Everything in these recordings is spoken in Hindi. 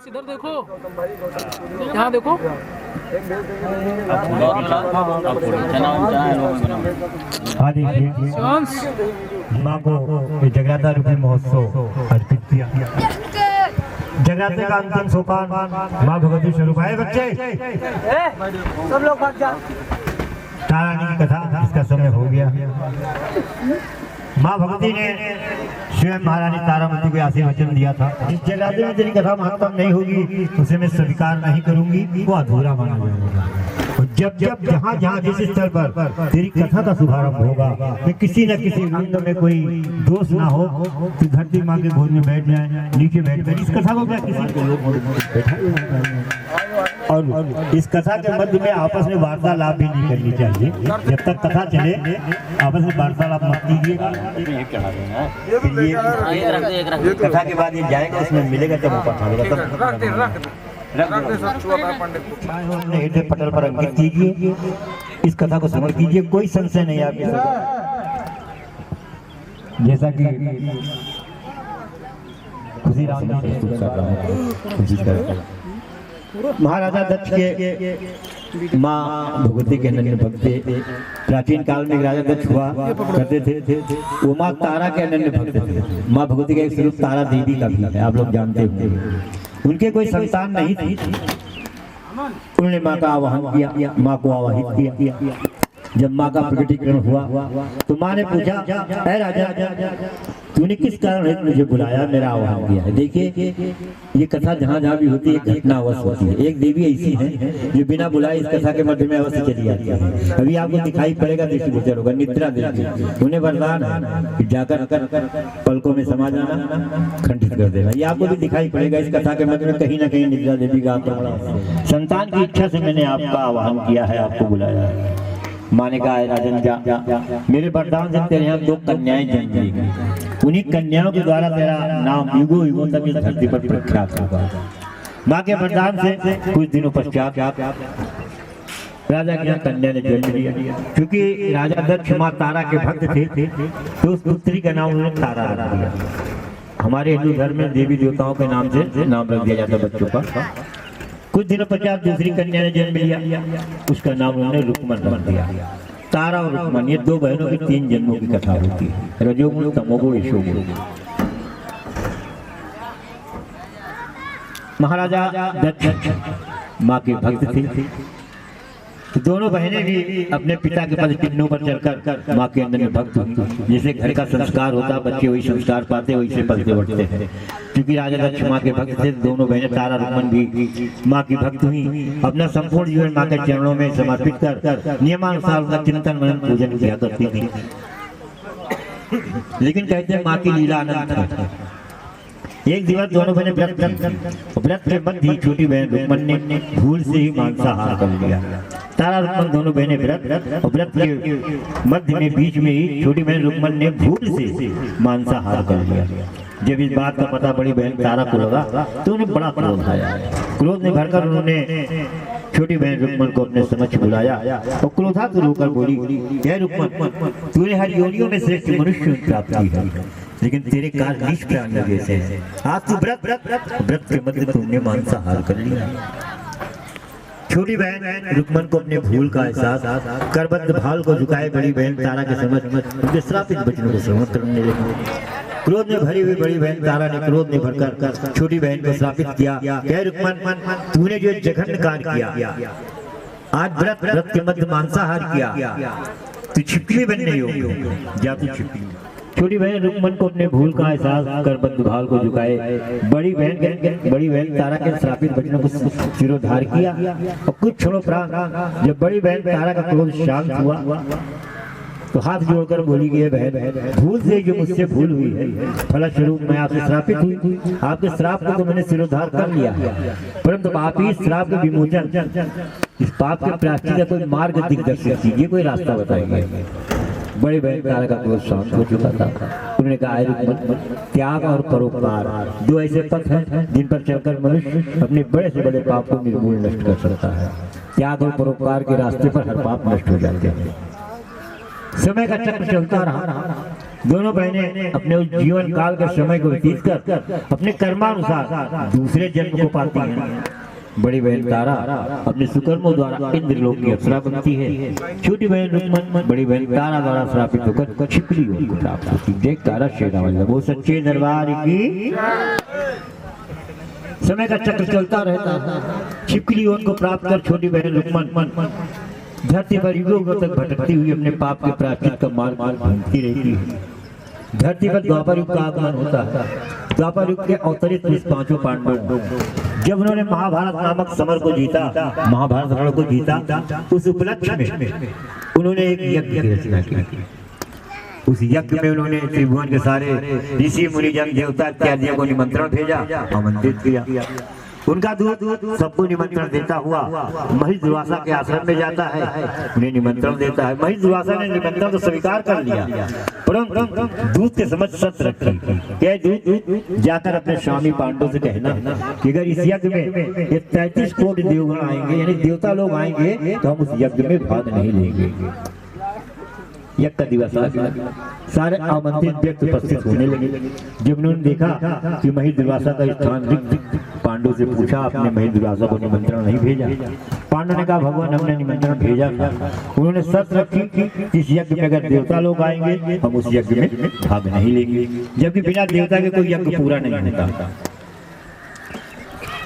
इधर देखो, यहाँ देखो। हाँ देखिए, माँ को जगराता रूपी महोत्सव अर्पित किया। जगराते का अंतिम सोपान माँ भगवती स्वरूप आए। बच्चे सब लोग भाग जा। तारानी की कथा, इसका समय हो गया। माँ भगवती ने स्वयं महारानी तारामती को आशीर्वचन दिया था, जिस जगराते में तेरी कथा महत्तम नहीं होगी उसे मैं स्वीकार नहीं करूंगी, वो अधूरा माना जाएगा। और जब जब जहाँ जहाँ जिस स्तर पर तेरी कथा का शुभारंभ होगा, मैं किसी न किसी वृंद में कोई दोष ना हो कि धरती माँ के गोद में बैठ जाए, नीचे बैठ कर इस कथा को क्या किसी के लोग बैठा। और इस कथा के मध्य में आपस में वार्तालाप भी नहीं करनी चाहिए। जब तक कथा चले आपस में वार्तालाप मत कीजिएगा। कथा के बाद ये जाएगा, उसमें मिलेगा तब वो कथा हृदय पटल पर अंकित कीजिए, इस कथा को समझ कीजिए। कोई संशय नहीं आपके जैसा कि खुशी महाराजा दक्ष के माँ भगवती के अनन्य भक्त थे। प्राचीन काल में राजा दक्ष हुआ करते थे, वो माँ तारा के अनन्य भक्त थे। माँ भगवती का एक स्वरूप तारा देवी का भी है, आप लोग जानते होंगे। उनके कोई संतान नहीं थी, उन्होंने माँ का आवाहन किया, माँ को आवाहित किया। जब माँ का प्रकटीकरण हुआ तो माँ ने पूछा, ऐ राजा तूने किस कारण है मुझे बुलाया, मेरा आह्वान किया है। देखिए ये कथा जहाँ जहाँ भी होती है घटना अवश्य होती है। एक देवी ऐसी है जो बिना बुलाए इस कथा के मध्य में अवश्य चली जाती है। अभी आपको दिखाई पड़ेगा, दृष्टिगोचर होगा, निद्रा देवी। उन्हें वरदान है जाकर पलकों में समा जाना, खंडित कर देना। ये आपको भी दिखाई पड़ेगा इस कथा के मध्य में कहीं ना कहीं निद्रा देवी का आक्रमण। संतान की इच्छा से मैंने आपका आह्वान किया है, आपको बुलाया है। माँ ने कहा, राजन जा, मेरे वरदान से तेरे यहाँ 2 कन्याएं जन्मेंगी, उन्हीं कन्याओं के द्वारा तेरा नाम युगों युगों तक इस धरती पर प्रख्यात होगा। माँ के वरदान से कुछ दिनों पश्चात राजा के यहाँ कन्या ने जन्म लिया। क्योंकि राजा दक्ष माँ तारा के भक्त थे तो उस पुत्री का नाम उन्होंने तारा रख दिया। हमारे हिंदू धर्म में देवी देवताओं के नाम से नाम रख दिया जाता बच्चों का। कुछ दिनों पश्चात दूसरी कन्या ने जन्म लिया, उसका नाम उन्होंने रुक्मन रख दिया। तारा और रुक्मन ये 2 बहनों की 3 जन्मों की कथा होती है, रजोगुण, तमोगुण, यशोगुण। महाराजा दक्ष माँ के भक्त थे, तो दोनों बहनें भी अपने पिता के पद चिन्हों पर चलकर माँ के अंदर में भक्त हुई। जैसे घर का संस्कार होता, बच्चे वही संस्कार पाते, वैसे पलते बढ़ते हैं। क्योंकि राजा दक्ष माँ के भक्त थे, दोनों बहनें तारा रुक्मन भी माँ की भक्त हुई। अपना संपूर्ण जीवन माँ के चरणों में समर्पित कर नियमानुसार उनका चिंतन मनन पूजन किया करती थी। लेकिन कहते हैं माँ की लीला अनंत है। एक दिवस दोनों बहनें व्रत के मध्य छोटी बहन रुक्मन ने भूल से ही मांसाहार कर लिया। तारा रुक्मन दोनों बहनें व्रत के मध्य में बीच में ही छोटी बहन रुक्मन ने भूल से मांसाहार कर लिया। जब इस बात का पता बड़ी बहन तारा को लगा तो उन्हें बड़ा क्रोध आया। क्रोध में भरकर उन्होंने छोटी बहन रुक्मन को अपने समक्ष बुलाया और क्रोधातुर होकर बोली, हे रुक्मन, तूने हर योनियों में श्रेष्ठ मनुष्य प्राप्त की है, लेकिन तेरे कार्य नीच प्राणी जैसे हैं। आज तू व्रत के मध्य तुमने मांसाहार कर लिया। छोटी बहन रुक्मन को अपने भूल का एहसास, करबद्ध भाल को झुकाए बड़ी बहन तारा के समझ उनके श्रापित वचनों को श्रवण करने लगी। क्रोध में भरी हुई बड़ी बहन तारा ने क्रोध में भरकर छोटी बहन को श्रापित किया, हे रुक्मन, तूने जो जघन्य कार्य किया, आज व्रत के मध्य मांसाहार किया, तू छिपकली बनने योग्य, जा तू छिपकली। छोटी बहन रुक्मन को अपने भूल का एहसास करबद्ध भाल को झुकाए बड़ी बहन तारा के श्रापित वचनों को सिरोधार किया। और कुछ क्षणों प्रांत जब बड़ी बहन तारा का क्रोध शांत हुआ तो हाथ जोड़कर बोली कि बहन, भूल से जो मुझसे भूल हुई है, फलस्वरूप मैं आपसे श्रापित हुई। आपके श्राप को तो मैंने सिरोधार कर लिया, परंतु आप ही श्राप के विमोचन, इस पाप के प्रायश्चित का कोई मार्ग दिग्दर्शित कीजिए, कोई रास्ता बताइए। बड़ी बहन तारा का क्रोध शांत हो चुका था। उन्होंने कहा, त्याग और परोपकार 2 ऐसे पथ हैं जिन पर चलकर मनुष्य अपने बड़े से बड़े पाप को निर्मूल नष्ट कर सकता है। त्याग और परोपकार के रास्ते पर हर पाप नष्ट हो जाते हैं। समय का चक्र चलता रहा, दोनों बहनें अपने उस जीवन काल के समय को व्यतीत कर अपने कर्मानुसार दूसरे जन्म को पाती हैं। बड़ी बहन तारा अपने सुकर्मों द्वारा इंद्रलोक की अप्सरा बनती है। छोटी बहन रुक्मन बड़ी बहन तारा द्वारा श्रापित होकर छिपली वन को प्राप्त होती है। तारा शेरावाली वो सच्चे दरबार की। समय का चक्र चलता रहता है। छिपली वन को प्राप्त कर छोटी बहन रुक्मन धरती पर युगों तक भटकती हुई अपने पाप के प्रायश्चित का मार्ग ढूंढती रहती है। धरती पर द्वापर युग का आगमन होता है। द्वापर युग के अवतरित इस पांचों पांडवों जब उन्होंने महाभारत नामक समर को जीता, महाभारत रण को जीता, उस उपलक्ष्य में उन्होंने एक यज्ञ की रचना की। उस यज्ञ में उन्होंने त्रिभुवन के सारे ऋषि मुनिजन देवता इत्यादियों को निमंत्रण भेजा, आमंत्रित किया। उनका दूत सबको निमंत्रण देता हुआ महिष दुर्वासा के आश्रम में जाता है, उन्हें निमंत्रण देता है। महिष दुर्वासा ने निमंत्रण तो स्वीकार कर लिया, परंतु दूत के समझ सत्य रखी। क्या दूत जाकर अपने स्वामी पांडव से कहना कि अगर इस यज्ञ में ये 33 कोटि देवगण आएंगे, यानी देवता लोग आएंगे, तो हम उस यज्ञ में भाग नहीं लेंगे। यज्ञ का दिवस आ गया, सारे आमंत्रित व्यक्ति उपस्थित होने लगे। जब उन्होंने देखा कि महिष दुर्वासा का स्थान रिक्त, पांडव से पूछा, आपने महिष दुर्वासा को निमंत्रण नहीं भेजा? पांडव ने कहा, भगवान हमने निमंत्रण भेजा था। उन्होंने शर्त रखी कि इस यज्ञ में अगर देवता लोग आएंगे हम उस यज्ञ में भाग नहीं लेंगे, जबकि बिना देवता के कोई यज्ञ पूरा नहीं होता।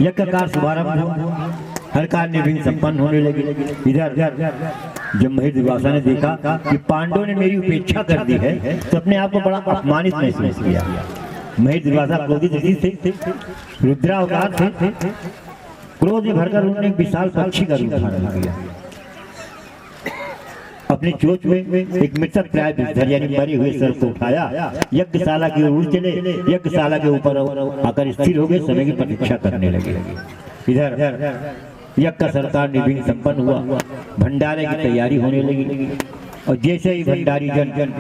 यज्ञ का शुभारंभ हुआ, हर कार्य विघ्न संपन्न होने लगे। इधर जब महिष दुर्वासा ने देखा कि पांडव ने मेरी उपेक्षा कर दी है, तो अपने आप को बड़ा अपमानित महसूस किया। महिष दुर्वासा क्रोधित थे, रुद्रावतार थे। क्रोध में भरकर उन्होंने एक विशाल पक्षी का रूप धारण किया। अपनी चोंच में एक मृतक प्राय विषधर यानी मरे हुए सर्प को उठाया, यज्ञशाला की ओर चले। यज्ञशाला के ऊपर आकर स्थिर हो गए, समय की प्रतीक्षा करने लगे। इधर यज्ञ का सरकार निर्विघ्न संपन्न हुआ, भंडारे की तैयारी होने लगी। और जैसे ही भंडारी जन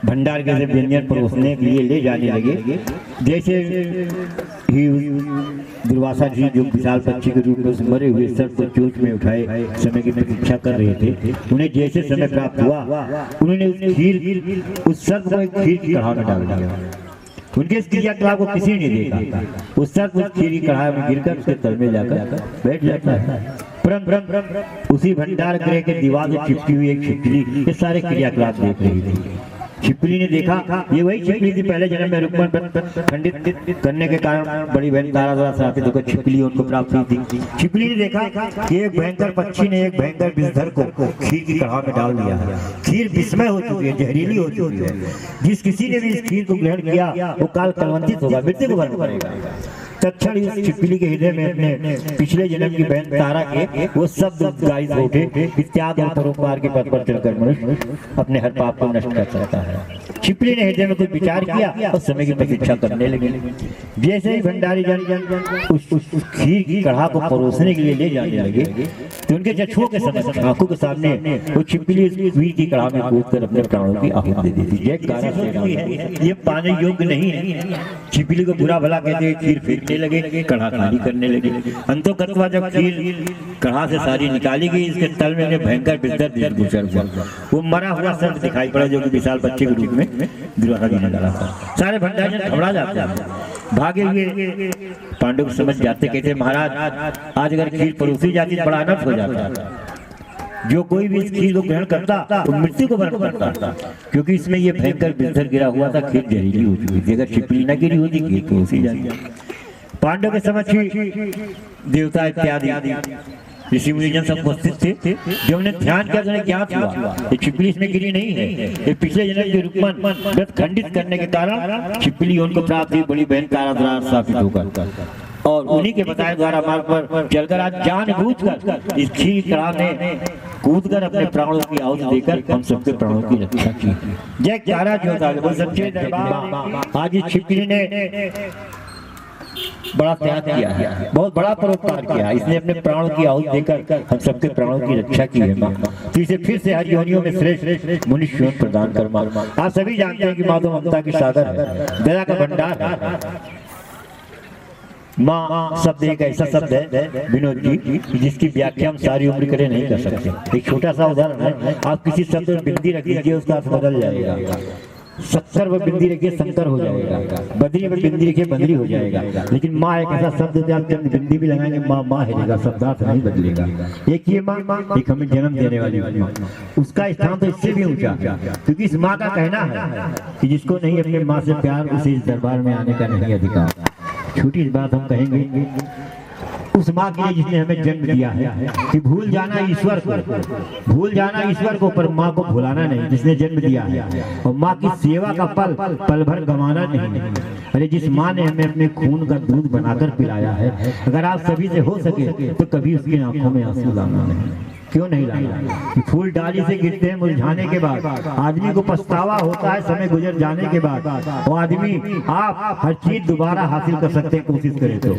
भंडार के व्यंजन परोसने के लिए ले जाने लगे, जैसे ही दुर्वासा जी जो विशाल पक्षी के रूप में उस मरे हुए सर्प को चोंच में उठाए समय की प्रतीक्षा कर रहे थे, उन्हें जैसे समय प्राप्त हुआ, उन्होंने उस सर्प को एक खीर की कढ़ाई में डाल दिया। उनके इस क्रियाकलाप को किसी ने नहीं देखा। उस सर्प उस खीर की कढ़ाई में गिरकर उसके तल में जाकर बैठ जाता है। उसी भंडार गृह के दीवार से चिपकी हुई एक छिपकली ये सारे क्रियाकलाप देख रही थी। छिपकली ने देखा ये वही छिपकली थी पहले जन्म में रुक्मन खंडित करने के कारण बड़ी बहन तारा द्वारा श्रापित होकर छिपकली उनको प्राप्त हुई थी। छिपकली ने देखा कि एक भयंकर पक्षी ने एक भयंकर विषधर को खीर की कढ़ाई में डाल दिया। खीर विस्मय हो चुकी है, जहरीली हो चुकी है। जिस किसी ने भी इस खीर को ग्रहण किया वो काल कलवंतित होगा, मृत्यु को वर्ण करेगा। तत्क्षण इस छिपकली के हृदय में अपने पिछले जन्म की बहन तारा के वो शब्द गायब हो उठे, त्याग और परोपकार के पथ पर चलकर मनुष्य अपने हर पाप को नष्ट कर सकता है। छिपकली ने हृदय में कुछ विचार किया और समय की प्रतीक्षा करने लगे। जैसे ही भंडारी जन उस खीर की कढ़ा को परोसने के लिए ले जाने लगे, तो उनके चक्षुओं के समक्ष आंखों के सामने वो छिपकली खीर की कढ़ा में कूदकर अपने प्राणों की आहुति दे दी थी। ये पाने योग्य नहीं है। छिपकली को बुरा भला कहते खीर फेंकने लगे, कढ़ा खाली करने लगे। अंतोगतवा जब खीर कढ़ा से सारी निकाली गई, इसके तल में भयंकर विषधर गुजर हुआ। वो मरा हुआ सर्प दिखाई पड़ा जो कि विशाल बच्चे के रूप में दुर्वासा जी ने डाला था। सारे भंडारी घबरा जाते हैं, भागे हुए पांडव को समझ जाते, कहते महाराज आज अगर खीर परोसी जाती तो बड़ा अनर्थ हो जाता। जो कोई भी इस खीर को ग्रहण करता वो मृत्यु को वर्ण करता था, क्योंकि इसमें ये भयंकर विषधर गिरा हुआ था। खीर जहरीली हो चुकी थी, अगर छिपकली न गिरी होती खीर परोसी जाती। पांडव के समक्ष देवता इत्यादि ऋषि मुनिजन सब उपस्थित थे। जब उन्हें ध्यान किया तो ज्ञात हुआ ये छिपकली इसमें गिरी नहीं है, ये पिछले जन्म के रुक्मन व्रत खंडित करने के कारण छिपकली उनको प्राप्त हुई बड़ी बहन तारा द्वारा स्थापित होकर, और उन्हीं के बताए द्वारा मार्ग पर चलकर आज जानबूझकर इस खीर कढ़ा में कूदकर अपने प्राणों की आहुति देकर हम सबके प्राणों की रक्षा की। जय तारा जोता बोल सच्चे दरबार। आज इस छिपकली ने बड़ा त्याग किया है, बहुत बड़ा परोपकार किया। इसने अपने प्राणों की आहुति देकर हम सबके प्राणों की रक्षा की है माँ। तो इसे फिर से हर योनियों में श्रेष्ठ मनुष्य प्रदान कर माँ। आप सभी जानते हैं कि माधव ममता की सागर है, दया का भंडार है। माँ शब्द एक ऐसा शब्द है विनोद जी जिसकी व्याख्या हम सारी उम्र करे नहीं कर सकते। एक छोटा सा उदाहरण है, आप किसी शब्द में बिंदी रख दीजिए उसका अर्थ बदल जाएगा। शक्कर में बिंदी रखिए शंकर हो जाएगा, बदरी में बिंदी रखिए बंदरी हो जाएगा। लेकिन माँ एक ऐसा शब्द है, आप जब बिंदी भी लगाएंगे माँ माँ रहेगा, शब्दार्थ नहीं बदलेगा। एक ये माँ, एक हमें जन्म देने वाली माँ, उसका स्थान तो इससे भी ऊंचा है, क्योंकि इस माँ का कहना है कि जिसको नहीं अपने माँ से प्यार उसे इस दरबार में आने का नहीं अधिकार। छोटी बात हम कहेंगे उस माँ के लिए जिसने हमें जन्म दिया है कि भूल जाना ईश्वर को, भूल जाना ईश्वर को, पर माँ को भुलाना नहीं जिसने जन्म दिया है। और माँ की सेवा का पल पल भर गंवाना नहीं। अरे जिस माँ ने हमें अपने खून का दूध बनाकर पिलाया है, अगर आप सभी से हो सके तो कभी उसकी आंखों में आंसू लाना नहीं। क्यों नहीं लाना? फूल डाली से गिरते हैं मुरझाने के बाद, आदमी को पछतावा होता है समय गुजर जाने के बाद। वो आदमी आप हर चीज दोबारा हासिल कर सकते हैं कोशिश करें तो,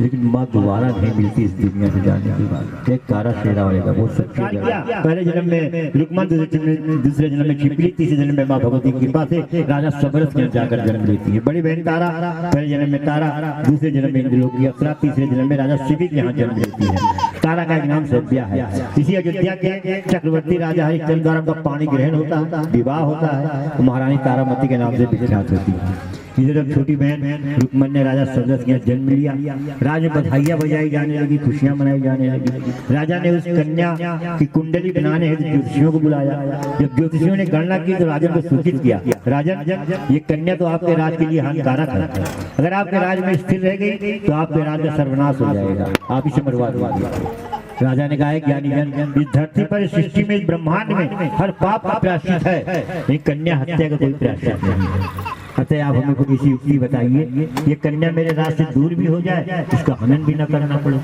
लेकिन माँ दोबारा नहीं मिलती इस दुनिया से जाने के बाद। एक कारा शेरा होगा वो सच्ची। पहले जन्म में रुक्मन, दूसरे जन्म में छिपली, तीसरे जन्म में माँ भगवती की कृपा से राजा सबरस के जाकर जन्म लेती है। बड़ी बहन तारा पहले जन्म में तारा, दूसरे जन्म में इंद्रलोक की अप्सरा, तीसरे जन्म में राजा शिव के यहाँ जन्म लेती है। तारा का एक नाम सभ्या है। अयोध्या के चक्रवर्ती राजा हरिश्चंद्र द्वारा उनका पानी ग्रहण होता है, विवाह होता है, तो महारानी तारामती के नाम से विख्यात होती है। इधर छोटी बहन रुक्मन ने राजा सबरस के जन्म लिया। राज में बधाइयां बजाई जाने लगी, खुशियां मनाई जाने लगी। राजा ने उस कन्या की कुंडली बनाने हेतु ज्योतिषियों को बुलाया। जब ज्योतिषियों ने गणना की तो राजन को सूचित किया, राजन ये कन्या तो आपके राज के लिए हानिकारक है, अगर आपके राज में स्थिर रह गई तो आपके राज का सर्वनाश हो जाएगा, आप इसे मरवा दीजिए। राजा ने कहा ज्ञानी जन, इस धरती पर सृष्टि में ब्रह्मांड में हर पाप का प्रायश्चित है, लेकिन कन्या हत्या का कोई प्रायश्चित नहीं है। अतः आप हमें कोई ऐसी युक्ति बताइए ये कन्या मेरे राज से दूर भी हो जाए, इसका हनन भी न करना पड़े।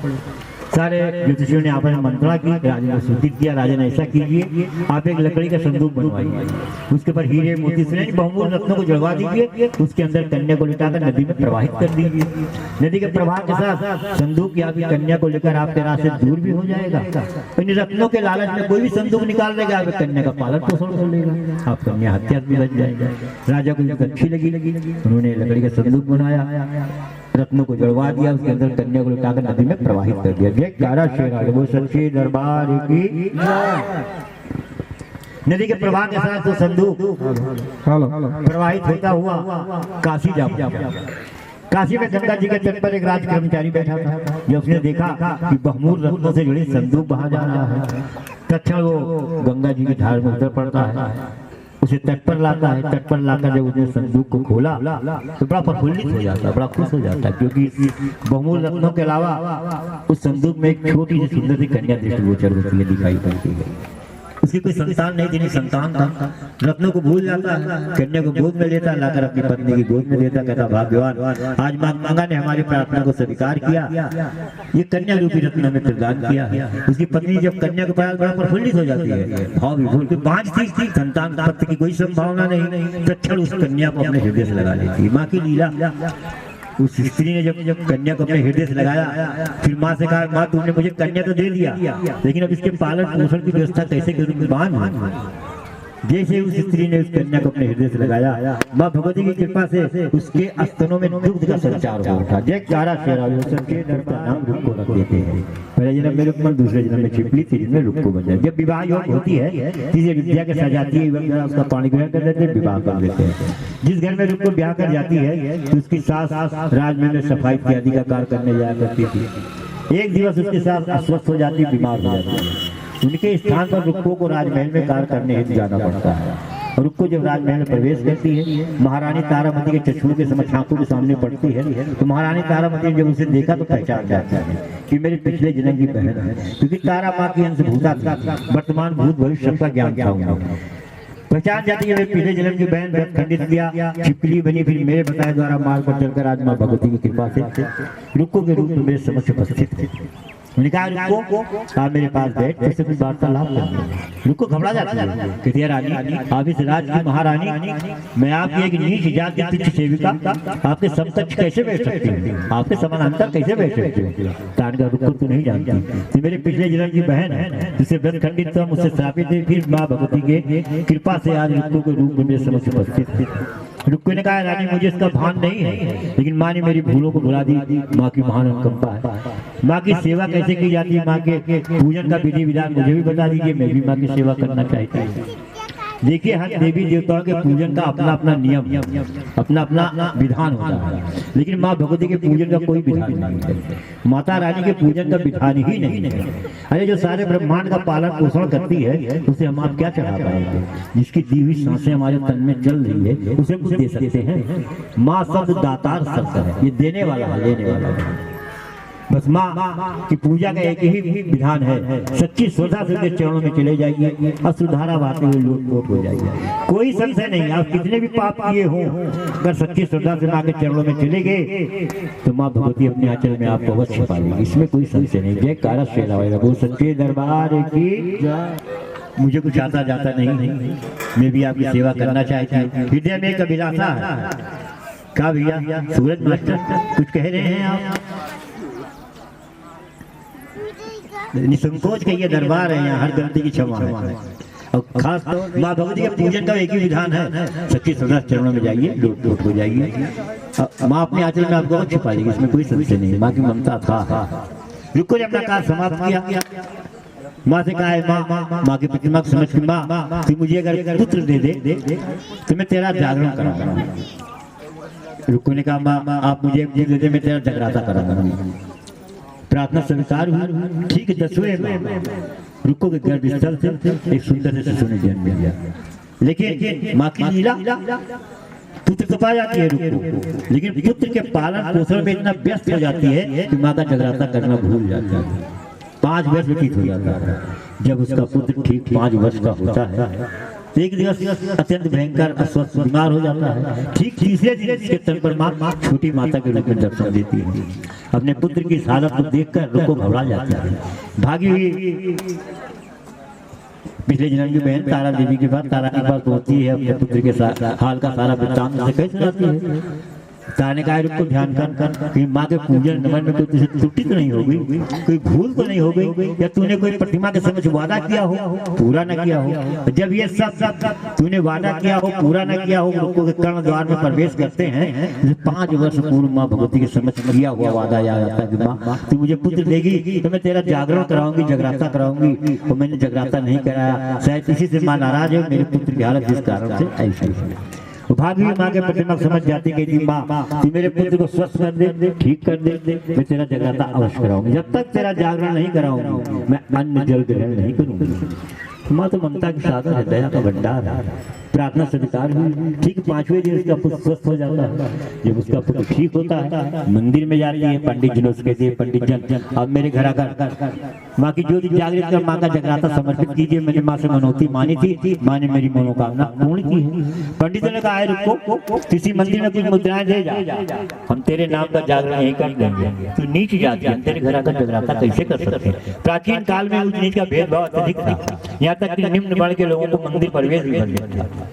सारे ज्योतिषियों ने आपस में मंत्रणा की, राजा ने सूचित किया, राजा ने ऐसा कीजिए आप एक लकड़ी का संदूक बनवाइए, उसके ऊपर हीरे मोती से बहुमूल्य रत्नों को जड़वा दीजिए, उसके अंदर कन्या को लिटाकर नदी में प्रवाहित कर दीजिए। नदी के प्रवाह के साथ संदूक की आपकी कन्या को लेकर आपके राज से दूर भी हो जाएगा। इन रत्नों के लालच में कोई भी संदूक निकाल देगा, आप कन्या का पालन पोषण कर लेगा, आप कन्या हत्या भी बच जाएगा। राजा को जब अच्छी लगी, उन्होंने लकड़ी का संदूक बनाया, रत्नों को जड़वा दिया, उसके अंदर कन्या को लुटाकर नदी में प्रवाहित कर दिया। जय कारा शेरा वो सच्चे दरबार की। नदी के प्रवाह के साथ तो संदूक प्रवाहित होता हुआ काशी जा पहुंचा। काशी में गंगा जी के तट पर एक राज कर्मचारी बैठा था। जब उसने देखा कि बहुमूल्य रत्नों से जुड़े संदूक बाहर जा रहा है, तत्क्षण वो गंगा जी की धार में उतर पड़ता है, उसे तट पर लाता है। तट पर लाकर जब उसने संदूक को खोला तो बड़ा प्रफुल्लित हो जाता है, बड़ा खुश हो जाता है, क्योंकि बहुमूल्य रत्नों के अलावा उस संदूक में एक छोटी सी सुंदर सी कन्या दृष्टिगोचर होती है, दिखाई पड़ती है। उसकी कोई संतान नहीं थी, संतान था, रत्नों को भूल जाता है, कन्या को गोद में लेता, लाकर अपनी पत्नी की गोद में देता, कहता भाग्यवान आज मांगा ने हमारी प्रार्थना को स्वीकार किया, ये कन्या रूपी रत्न में प्रदान किया है। उसकी पत्नी जब कन्या को पाया बड़ा प्रफुल्लित हो जाती है, भाव विभोर की 5 थी, संतान प्राप्ति की कोई संभावना नहीं, तत्क्षण उस कन्या को अपने हृदय से लगा लेती है। माँ की लीला। उस स्त्री ने जब कन्या को अपने हृदय से लगाया, फिर माँ से कहा माँ तुमने मुझे कन्या तो दे दिया, लेकिन अब इसके पालन पोषण की व्यवस्था कैसे करूँ? जैसे उस स्त्री ने उस कन्या को अपने हृदय से लगाया, माँ भगवती की कृपा से उसके स्तनों में दुग्ध का संचार हो उठा। जय कारा शेरा सबके नाम रुक को रख देते हैं। पहले जन्म में रुक्मन, दूसरे जन्म में छिपली, तीसरे में रुक को बन जाए। जब विवाह योग होती है, तीसरे विद्या के सजाती है, उसका पानी ग्रहण कर लेते हैं, विवाह कर लेते हैं। जिस घर में रुक को ब्याह कर जाती है तो उसकी सास राजमहल में सफाई इत्यादि का कार्य करने जाया करती थी। एक दिवस उसके साथ अस्वस्थ हो जाती, बीमार हो जाती है, उनके स्थान पर रुक्को को राजमहल में कार्य करने हेतु जाना पड़ता है। और रुक्को जब राजमहल में प्रवेश करती है, महारानी तारामती के चक्षुओं के समक्ष आंखों के सामने पड़ती है, तो महारानी तारामती ने जब उसे देखा तो पहचान जाता है कि मेरे पिछले जन्म की बहन है, क्योंकि तारा माँ की अंशभूता थी, वर्तमान भूत भविष्य का ज्ञान था उन्हें। पहचान जाती है मेरे पिछले जन्म की बहन, व्रत खंडित किया, छिपली बनी, फिर मेरे बताए द्वारा मार्ग पर चलकर आज माँ भगवती की कृपा से रुक्को के रूप में मेरे समक्ष उपस्थित थे। रुको आप मेरे पास बैठ कैसे कुछ वार्तालाप करते। रुको घबरा जाती है, कहती है रानी आप इस राज की महारानी, मैं आपकी एक नीच जाति तुच्छ सेविका, आपके समकक्ष कैसे बैठ सकती हूँ, आपके समानांतर कैसे बैठ सकती हूँ? तान का रुको तो नहीं जानती, मेरे पिछले जन्म की बहन है, जिसे व्रत खंडित था, मुझसे श्रापित है, फिर माँ भगवती के कृपा से आज रुको के रूप में मेरे समक्ष उपस्थित थे। रुक्को ने कहा रानी मुझे इसका भान नहीं है, लेकिन माँ ने मेरी भूलों को भुला दी। माँ की महान अनुकंपा है। माँ की सेवा कैसे की जाती है, माँ के पूजन का विधि विधान मुझे भी बता दीजिए, मैं भी माँ की सेवा करना चाहती हूँ। देखिए हर देवी देवताओं के पूजन का अपना अपना नियम, अपना अपना विधान होता है, लेकिन माँ भगवती के पूजन का कोई विधान नहीं है। माता रानी के पूजन का विधान ही नहीं है। अरे जो सारे ब्रह्मांड का पालन पोषण करती है उसे हम आप क्या चढ़ा पाएंगे? जिसकी दी हुई सांसें हमारे तन में चल रही है उसे कुछ दे सकते हैं? माँ शब्द दातार शब्द है, ये देने वाला है, लेने वाला है। बस माँ की पूजा का एक ही विधान है, सच्ची श्रद्धा से उनके चरणों में चले जाइए, अश्रुधारा बहाते हुए लोट हो जाइए। कोई संशय नहीं, आप कितने भी पाप किए हों, अगर सच्ची श्रद्धा से माँ के चरणों में चले गए तो माँ भगवती अपने आंचल में आपको अवश्य पालेगी, इसमें कोई संशय नहीं। जय कारस शेरा वो सच्चे दरबार की। मुझे कुछ आता जाता नहीं, मैं भी आपकी सेवा करना चाहती हूँ। हृदय में एक अभिलाषा है। क्या भैया सूरज मास्टर कुछ कह रहे हैं आप? निसंकोच का ये दरबार है, यहाँ हर गलती की क्षमा है। और खास तो माँ भगवती के पूजन का एक ही विधान है, सच्ची श्रद्धा चरणों में जाइए, लोट हो जाइए। माँ अपने आंचल में आपको छुपा देगी, इसमें कोई संशय नहीं। माँ की ममता था। रुको, अपना कार्य समाप्त किया। माँ से कहा है माँ की प्रतिमा को समझ के माँ तू मुझे अगर पुत्र दे दे तो मैं तेरा जागरण कराऊंगा। रुको ने कहा माँ आप मुझे दे दे, मैं तेरा जगराता कराऊंगा। प्रार्थना स्वीकार हुई। ठीक 10वें में रुक्को के गर्भ स्थल से एक सुंदर से शिशु ने जन्म लिया। लेकिन माँ की लीला, पुत्र तो पा जाती है रुक्को, लेकिन पुत्र के पालन पोषण में इतना व्यस्त हो जाती है कि माँ का जगराता करना भूल जाती है। 5 वर्ष व्यतीत हो जाता है। जब उसका पुत्र ठीक 5 वर्ष का होता है, एक दिवस अत्यंत भयंकर अस्वस्थ बीमार हो जाता है। ठीक तीसरे दिन इसके तन पर माँ छोटी माता के रूप में दर्शन देती है। अपने पुत्र की हालत को देखकर रुक्को घबरा जाता है। भागी हुई पिछले जन्म की बहन तारा देवी के पास, तारा के पास पहुंचती है, अपने पुत्र के साथ हाल का सारा वृत्तांत से कह सुनाती है। तारा ने कहा रुक्को ध्यान कर कि माँ के पूजन नमन में कोई तुझे त्रुटि तो नहीं हो गई, कोई भूल तो नहीं हो गई, या तूने कोई प्रतिमा के समक्ष वादा किया हो पूरा न किया हो। जब ये सब तूने वादा किया हो पूरा न किया हो, रुक्को के कर्ण द्वार में प्रवेश करते हैं। 5 वर्ष पूर्व माँ भगवती के समक्ष किया हुआ वादा याद आता है कि माँ तू मुझे पुत्र देगी तो मैं तेरा जागरण कराऊंगी, जगराता कराऊंगी। और मैंने जगराता नहीं कराया, शायद इसी से माँ नाराज है, मेरे पुत्र की हालत जिस कारण से ऐसी है। भाभी माँ के प्रतिमा समझ जाती गई थी माँ तू मेरे पुत्र को स्वस्थ कर दे, ठीक कर दे, मैं तेरा जगराता अवश्य कराऊंगी। जब तक तेरा जागरण नहीं कराऊंगी मैं अन्न जल ग्रहण नहीं करूंगी। माँ तो ममता की सागर है, दया का भंडार है। प्रार्थना स्वीकार हुई। ठीक 5वें दिन उसका पुत्र स्वस्थ हो जाता है। जब उसका पुत्र ठीक होता है, मंदिर में जाती है, पंडित जी उसके दिए, पंडित जन अब मेरे घर आकर माँ की ज्योति जागृत कर माँ का जगराता समर्पित कीजिए। मैंने माँ से मनौती मानी थी, माँ ने मेरी मनोकामना पूर्ण की है। पंडितों ने कहा रुको किसी मंदिर में कुछ मुद्राएं दे जा, हम तेरे नाम का जागरण यही कर देंगे। तू नीच जाति है, तेरे घर आकर जगराता कैसे कर सकते? प्राचीन काल में उच्च नीच का भेदभाव अत्यधिक था, यहाँ तक कि निम्न वर्ण के लोगों को मंदिर प्रवेश भी बंद था।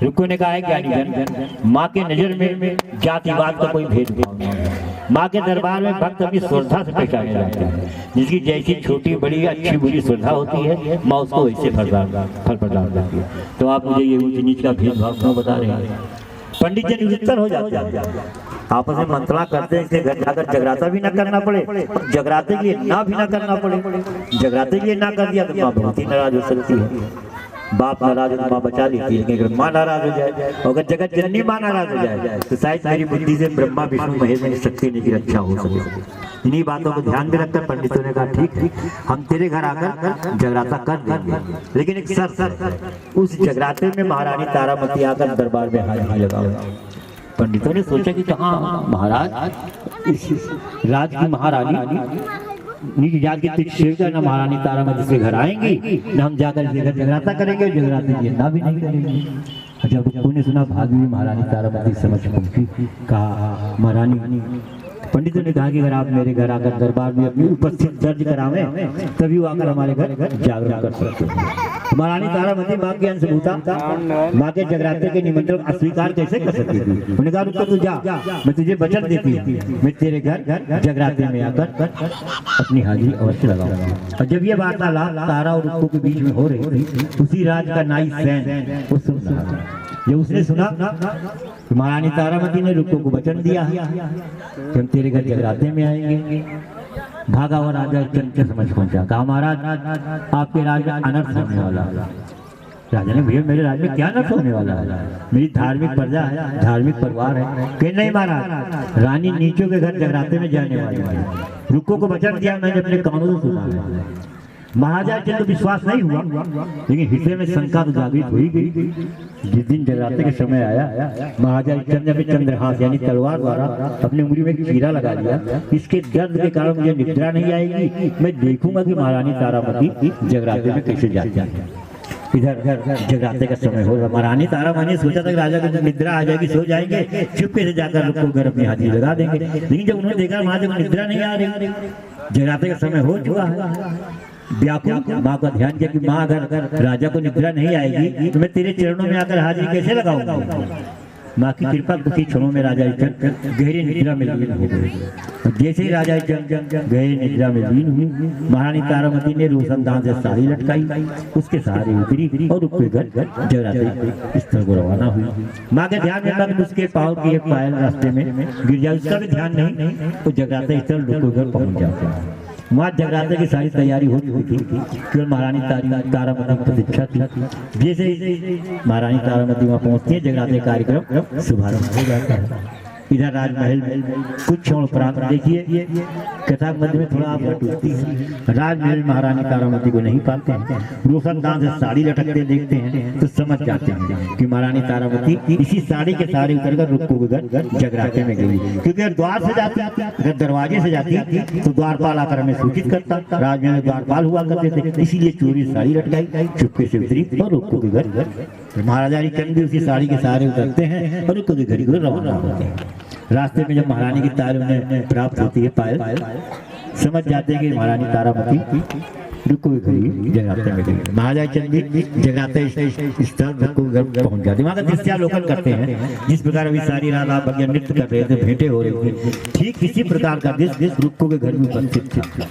रुक्को ने कहा है ज्ञानी जन माँ के नजर में जातिवाद का कोई भेदभाव नहीं है। माँ के दरबार में भक्त अपनी श्रद्धा से पहचाने जाते हैं। जिसकी जैसी छोटी बड़ी अच्छी बुरी श्रद्धा होती है, माँ उसको वैसे फल प्रदान करती है। तो आप मुझे ये ऊंच नीच का भेदभाव क्यों बता रहे हैं? पंडित जी निरुत्तर हो जाते हैं, आपस में मंत्रणा करते हैं, इसलिए घर जाकर जगराता भी ना करना पड़े, जगराते के लिए ना भी ना करना पड़े। जगराते के लिए ना कर दिया तो माँ बहुत नाराज हो सकती है। बाप नाराज हो तो माँ बचा लेती है, लेकिन अगर माँ नाराज हो जाए, अगर जगत जननी माँ नाराज हो जाए तो शायद मेरी बुद्धि से ब्रह्मा विष्णु महेश की शक्ति की रक्षा हो सके। इन्हीं बातों को ध्यान में रखकर पंडितों ने कहा ठीक हम तेरे घर आकर जगराता कर देंगे, लेकिन एक शर्त है, उस जगराते में महारानी तारामती आकर दरबार में हाजिरी लगाओ। पंडितों ने सोचा कि कहाँ महाराज, इस राज की महारानी नीच जात की सेविका न महारानी तारामती से घर आएंगी, न हम जाकर जगराता करेंगे, जगराते की ना भी नहीं करेंगे। जब उन्होंने सुना भागी हुई महारानी तारामती समझ पहुंची, कहा महारानी, पंडितों ने कहा कि अगर आप मेरे घर आकर दरबार में अपनी उपस्थित दर्ज करावें तभी वो आकर हमारे घर जागरण कर सकते हैं। महारानी तारामती माँ के अंशभूता, माँ के जगराते के निमंत्रण अस्वीकार कैसे कर सकती थी? उन्होंने कहा रुको तू जा, मैं तुझे वचन देती हूँ, मैं तेरे घर जगराते में आकर अपनी हाजिरी अवश्य लगाऊंगा। और जब ये वार्तालाप तारा और रुक्को के बीच में हो रही थी, उसी राज का नाई सैन वो सुन रहा था। जब उसने सुना कि महारानी तारामती ने रुक्को को वचन दिया कि हम तेरे घर जगराते में आएंगे, भागा हुआ राजा चंद के समझ पहुंचा, कहा महाराज आपके राज में अनर्थ होने वाला है। राजा ने, भैया मेरे राज्य में क्या अनर्थ होने वाला है, मेरी धार्मिक प्रजा है, धार्मिक परिवार है। कि नहीं महाराज, रानी नीचों के घर जगराते में जाने वाली है, रुक्को को वचन दिया, मैंने अपने कानों से सुना है। महाराजा चंद को विश्वास नहीं हुआ, लेकिन हृदय में शंका तो जागृत हो ही गई। जिस दिन जगराते के समय आया, महाराजा चंद ने चंद्रहास यानी तलवार द्वारा अपनी उंगली में एक चीरा लगा लिया। इसके दर्द के कारण मुझे निद्रा नहीं आएगी, मैं देखूंगा कि महारानी तारामती जगराते में कैसे जाती है। इधर जगराते का समय हो रहा, महारानी तारामती ने सोचा था कि राजा को निद्रा आ जाएगी, सो जाएंगे, चुपके से जाकर रुक्को घर अपनी हाजिरी लगा देंगे। लेकिन जब उन्होंने देखा महाराजा को निद्रा नहीं आ रही, जगराते का समय हो चुका है, व्याकुल माँ का ध्यान किया कि माँ अगर राजा को निद्रा नहीं आएगी तो मैं तेरे चरणों में आकर हाजिरी कैसे लगाऊंगा। माँ की कृपा कुछ ही क्षणों में राजा गहरी निद्रा में लीन हो गए। जैसे ही राजा गहरी निद्रा में लीन हुई, महारानी तारामती ने रोशनदान से साड़ी लटकाई, उसके सहारे उतरी और रुक्को घर जगराते स्थल को रवाना हुई। माँ के ध्यान में उसके पाँव की एक पायल रास्ते में गिर जाए, उसका भी ध्यान नहीं, तो जगराते स्थल रुक्को घर पहुंच जाते हैं। वहाँ जगराते की सारी तैयारी हो चुकी थी, केवल महारानी तारामती की प्रतीक्षा थी। जैसे महारानी तारामती वहाँ पहुँचती है, जगराते कार्यक्रम शुभारंभ हो जाता है। इधर राजमहल में कुछ क्षण उपरांत देखिए, कथा मध्य में थोड़ा आप टूटती है। राजमहल महारानी तारामती को नहीं पाते हैं, रोशनदान से साड़ी लटकते देखते हैं तो समझ जाते हैं कि महारानी तारामती इसी साड़ी के सहारे उतरकर रुक्को के घर जगराते में गई। क्योंकि अगर द्वार से जाती, अगर दरवाजे से जाती तो द्वारपाल आकर हमें सूचित करता, राजमहल में द्वारपाल हुआ करते थे, इसीलिए चोरी साड़ी लटकाई, चुपके से उतरी और रुक्को के घर महाराजा चंद भी उसी साड़ी के सहारे उतरते हैं और रुक्को के घर को रवाना होते हैं। रास्ते में जब महारानी की तार उन्हें प्राप्त होती है पायल, समझ जाते हैं कि महारानी तारामती रुक्को के घर जगराते में गई। महाराजा चंद भी जगराते स्थल रुक्को के घर पहुंच जाते, वहाँ का दृश्यालोकन करते हैं। जिस प्रकार अभी सारी रात आप भगवान नृत्य कर रहे थे, भेंटे हो रही थी, ठीक इसी प्रकार का दृश्य रुक्को के घर में उपस्थित था।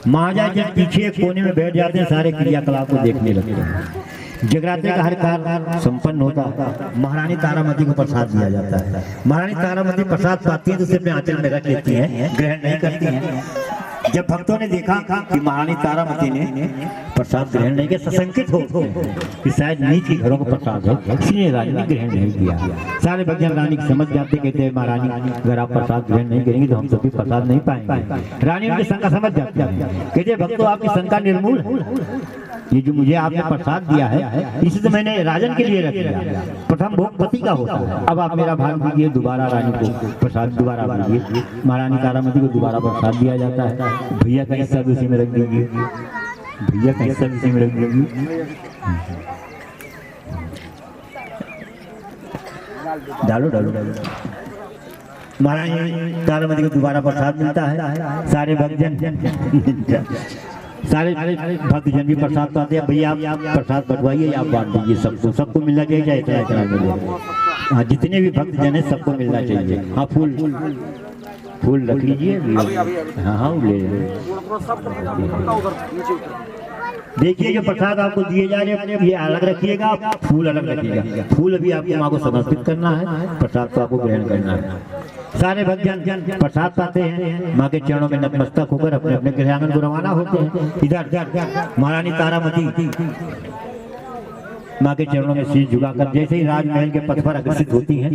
महाराजा चंद पीछे एक कोने में बैठ जाते हैं, सारे क्रियाकलाप को देखने लगते हैं। जगराते का हर कार्य संपन्न होता, महारानी तारामती को प्रसाद दिया जाता है। महारानी तारामती प्रसाद पाती है तो उसे अपने आंचल में रख लेती हैं, ग्रहण नहीं करती हैं। जब भक्तों ने देखा कि महारानी तारामती ने प्रसाद ग्रहण नहीं किया, सशंकित हो कि शायद नीच के घरों को प्रसाद है, इसलिए रानी ने ग्रहण नहीं किया। सारे भक्त रानी की समझ जाते, कहते हैं महारानी अगर आप प्रसाद ग्रहण नहीं करेंगे तो हम सभी प्रसाद नहीं पाएंगे। रानी उनकी शंका समझ जाती है, कहते भक्तों आपकी शंका निर्मूल है, ये जो मुझे आपने प्रसाद दिया है इसे तो मैंने राजन के लिए रख दिया, प्रथम भोग पति का होता है। अब आप मेरा भाग दीजिए, दोबारा रानी को प्रसाद दोबारा दीजिए। महारानी तारामती को दोबारा प्रसाद दिया जाता है। भैया का हिस्सा भी उसी में रख देंगे, भैया का हिस्सा भी उसी में रख देंगे, डालो डालो डालो। महारानी तारामती को दोबारा प्रसाद मिलता है। सारे भक्तजन सारे भक्तजन भी प्रसाद पाते हैं। भैया आप प्रसाद बंटवाइए, आप बांट दीजिए, सबको मिलना चाहिए, चाहे इतना इतना मिले। हाँ, जितने भी भक्तजन है सबको मिलना चाहिए। हाँ, फूल रख लीजिए। हाँ ले देखिए, जो प्रसाद आपको दिए जा रहे हैं ये अलग रखिएगा, फूल अलग रखिएगा। फूल अभी आपकी माँ को समर्पित करना है, प्रसाद को आपको ग्रहण करना है। सारे भक्तजन प्रसाद पाते हैं, माँ के चरणों में नतमस्तक होकर अपने अपने गृहांगन को रवाना होते हैं। इधर महारानी तारामती माँ के चरणों में शीश झुकाकर जैसे ही राजमहल के पथ पर अग्रसित होती हैं,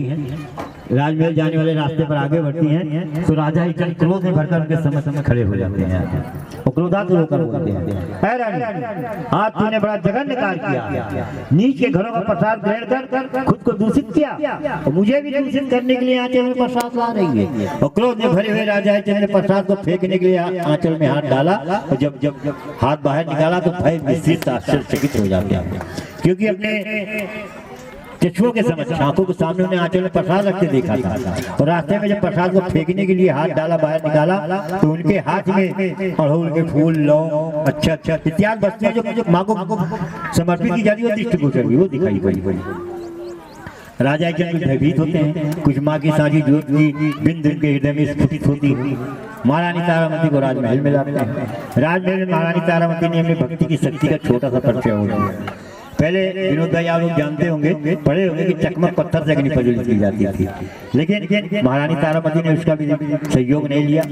राजमहल जाने वाले रास्ते पर आगे बढ़ती हैं, तो राजा ही चंद क्रोध में भरकर उनके समय खड़े हो जाते हैं और क्रोधातुर होकर बोलते हैं, आज तूने बड़ा जघन्य कार्य किया, नीच के घरों का प्रसाद ग्रहण कर खुद को दूषित किया और मुझे भी दूषित करने के लिए आंचल में प्रसाद ला रही है। और क्रोध में भरे हुए राजा चंद ने प्रसाद को फेंकने के लिए आंचल में हाथ डाला और जब हाथ बाहर निकाला तो भय विस्मित आश्चर्यचकित हो जाते हैं, क्योंकि अपने चक्षुओं के समझ आंखों के सामने उन्हें आंचल में प्रसाद रखते देखा था। और रास्ते में जब प्रसाद को फेंकने के लिए हाथ डाला, बाहर निकाला तो उनके हाथ में अड़हुल के फूल, लौंग, अच्छा इत्यादि वस्तुएं जो माँ को समर्पित की जाती है दृष्टिगोचर हुई, वो दिखाई पड़ी। राजा के भयभीत होते हैं, कुछ माँ की साझी जोत की बिंद उनके हृदय में स्फुटित होती है। महारानी तारामती को राजमहल में लाते हैं। राजमहल में महारानी तारामती ने अपनी भक्ति की शक्ति का छोटा सा परिचय हो गया। पहले विनोद भाई आप लोग जानते होंगे, पढ़े होंगे कि चकमक पत्थर से अग्नि प्रज्वलित की जाती थी, लेकिन महारानी तारामती ने उसका भी सहयोग नहीं लिया,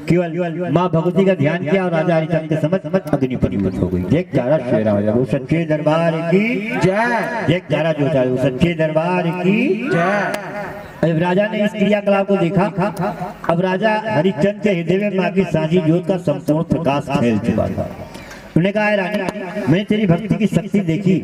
केवल माँ भगवती का ध्यान किया और राजा हरिचंद्र के समझ अग्नि प्रज्वलित हो गई। जयकारा श्री राजा वो सच्चे दरबार की जय, जयकारा जो था वो सच्चे दरबार की जय। अब राजा ने इस क्रियाकलाप को देखा। अब राजा हरिचंद्र के हृदय में माँ की साझी ज्योत का संपूर्ण प्रकाश फैल चुका था। उन्होंने कहा, रानी मैंने तेरी भक्ति की शक्ति देखी,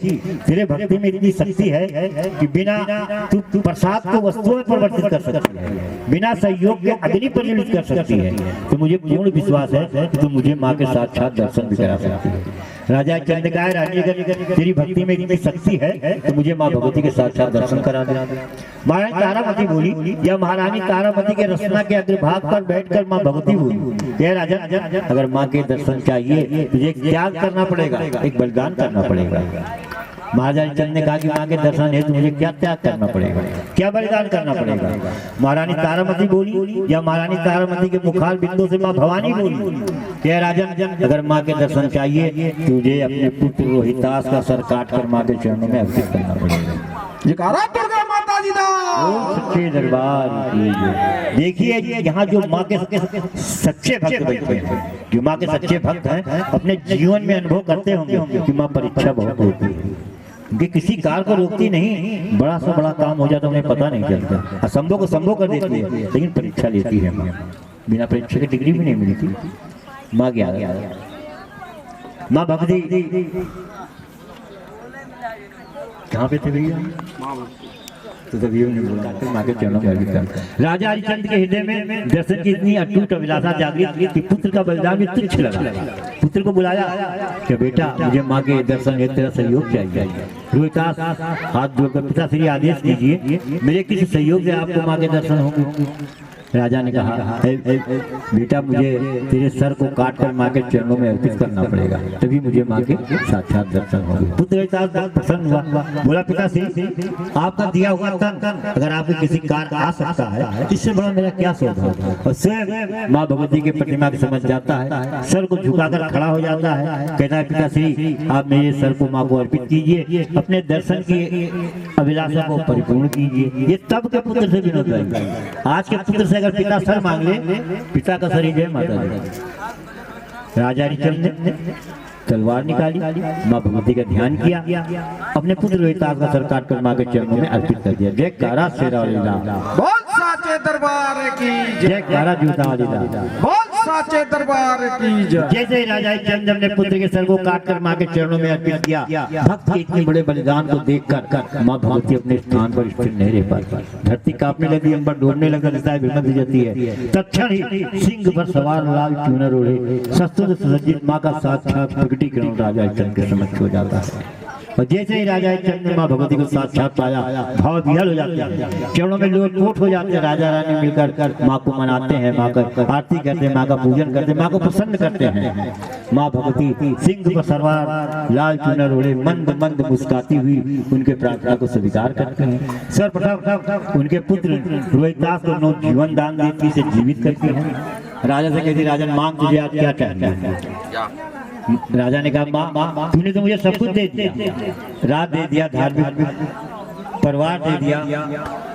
तेरे भक्ति में इतनी शक्ति है कि बिना तू प्रसाद को वस्तुओं में परिवर्तित कर सकती है, बिना सहयोग के अग्नि प्रज्वलित कर सकती है। तो मुझे पूर्ण विश्वास है कि तू मुझे माँ के साक्षात दर्शन भी करा सकती है। राजा चंद्र कहा, रानी अगर तेरी भक्ति में इतनी शक्ति है तो मुझे माँ भगवती के साक्षात दर्शन करा दे। महारानी तारामती बोली, या महारानी तारामती के रसना के अग्रभाग पर बैठकर माँ भगवती बोली, ये राजा अगर माँ के दर्शन चाहिए तुझे त्याग करना पड़ेगा, एक बलिदान करना पड़ेगा। महाराजा चंद्र ने कहा कि माँ के दर्शन है तो मुझे क्या त्याग करना पड़ेगा, क्या बलिदान करना पड़ेगा। महारानी तारामती बोली, या महारानी तारामती के मुखार बिंदु से माँ भवानी बोली, क्या राजन अगर माँ के दर्शन चाहिए तुझे अपने पुत्र रोहितास का सर काट कर माँ के चरणों में अर्पित करना पड़ेगा। जयकारा दुर्गा माता जी दा, सच्चे दरबार की। देखिए यहाँ जो माँ के सच्चे भक्त बैठे हैं, जो माँ के सच्चे भक्त हैं, अपने जीवन में अनुभव करते होंगे कि माँ परीक्षा बहुत होती है, कि किसी कार को रोकती नहीं, बड़ा सा बड़ा काम हो जाता उन्हें पता नहीं चलता, असंभव को संभव कर देती है, लेकिन परीक्षा लेती है माँ। बिना परीक्षा की डिग्री भी नहीं मिलती। माँ क्या माँ भक्ति कहाँ पे थे भैया, तो तभी उन्हें बोला माँ के चरणों में अर्पित कर। राजा हरिचंद्र के हृदय में दर्शन की इतनी अटूट अभिलाषा जागृत कि पुत्र का बलिदान भी तुच्छ लगा। पुत्र को बुलाया कि बेटा मुझे माँ के दर्शन हेतु तेरा सहयोग चाहिए। रोहितास हाथ जोड़कर, पिता श्री आदेश दीजिए, मेरे किसी सहयोग से आपको माँ के दर्शन होंगे। राजा ने कहा, बेटा मुझे तेरे सर को काट कर माँ के चरणों में अर्पित करना पड़ेगा, तभी मुझे माँ के साक्षात दर्शन होंगे। पुत्र प्रसन्न हुआ, बोला पिताश्री आपका दिया हुआ तन अगर आपको किसी कार आ सकता है, इससे बड़ा मेरा क्या सौभाग्य। और स्वयं माँ भगवती के प्रतिमा के समझ जाता है, सर को झुकाकर खड़ा हो जाता है, कहता है पिताश्री आप मेरे सर को माँ को अर्पित कीजिए, अपने दर्शन की अभिलाषा को परिपूर्ण कीजिए। ये तब के पुत्र से विनोद भाई, आज के पुत्र से अगर पिता सर मांग ले, पिता का सर ही जय माता दी। राजा हरिचंद्र ने तलवार निकाली, माँ भगवती का ध्यान किया, अपने पुत्र रोहितास का सर काट कर माँ के चरणों में अर्पित कर दिया। जयकारा शेरा बोल साचे दरबार की जयकारा जूता वाली बोल साचे दरबार की जय। जैसे ही राजा हरिचंद्र ने पुत्र के सर को काट कर माँ के चरणों में अर्पित किया, भक्त के इतने बड़े बलिदान को देखकर माँ भगवती अपने स्थान पर स्थिर नहीं रह पाती, धरती कांपने लगी, अंबर डूबने लगा, दिशाएं विमल जाती है। तत्क्षण ही सिंह पर सवार लाल चूनर ओढ़े शस्त्र सुसज्जित माँ का साक्षात प्रकटीकरण राजा हरिचंद्र के समक्ष हो जाता है। और जैसे ही राजा हरिचंद्र ने माँ भगवती को साक्षात पाया, भाव विहल हो जाते हैं, चरणों में लोग कोट हो जाते हैं। राजा रानी मिलकर माँ को मनाते हैं, माँ का आरती करते हैं, माँ का पूजन करते हैं, माँ को प्रसन्न करते हैं। माँ भगवती सिंह पर सवार लाल चुनर ओढ़े मंद मंद मुस्काती हुई उनके प्रार्थना को स्वीकार करते हैं। सर्वप्रथम उनके पुत्र रोहितास को नव जीवन दान देती से जीवित करती है। राजा से कहती, राजन मांग तुझे आज क्या चाहिए। राजा ने कहा, माँ तूने तो मुझे सब कुछ दे दिया, रात दे दिया, धार्मिक परिवार दे दिया,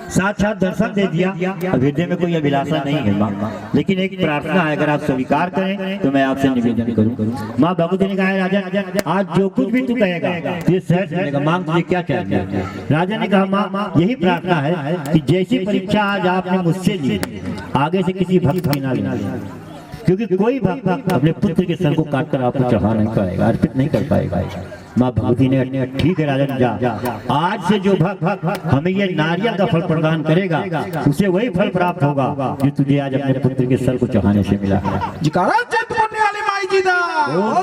साक्षात दर्शन दे दिया, अब हृदय में कोई अभिलाषा नहीं है माँ, लेकिन एक प्रार्थना है, अगर आप स्वीकार करें तो मैं आपसे निवेदन करूं। माँ भगवती ने कहा, राजा आज जो कुछ भी तू कहेगा ये सहज मिलेगा, मांग तुझे क्या चाहिए। राजा ने कहा, माँ यही प्रार्थना है कि जैसी परीक्षा आज आपने मुझसे ली, आगे से किसी भक्त की ना लेना, क्योंकि कोई भक्त अपने पुत्र के सर को काटकर आपको चढ़ा नहीं पाएगा, अर्पित नहीं कर पाएगा। माँ भगवती ने ठीक है राजन जा, आज से जो भक्त हमें ये नारियल का फल प्रदान करेगा उसे वही फल प्राप्त होगा जो तुझे आज अपने पुत्र के सर को चढ़ाने से मिला है। जयकारा चितपुरनी वाली माई जी दा,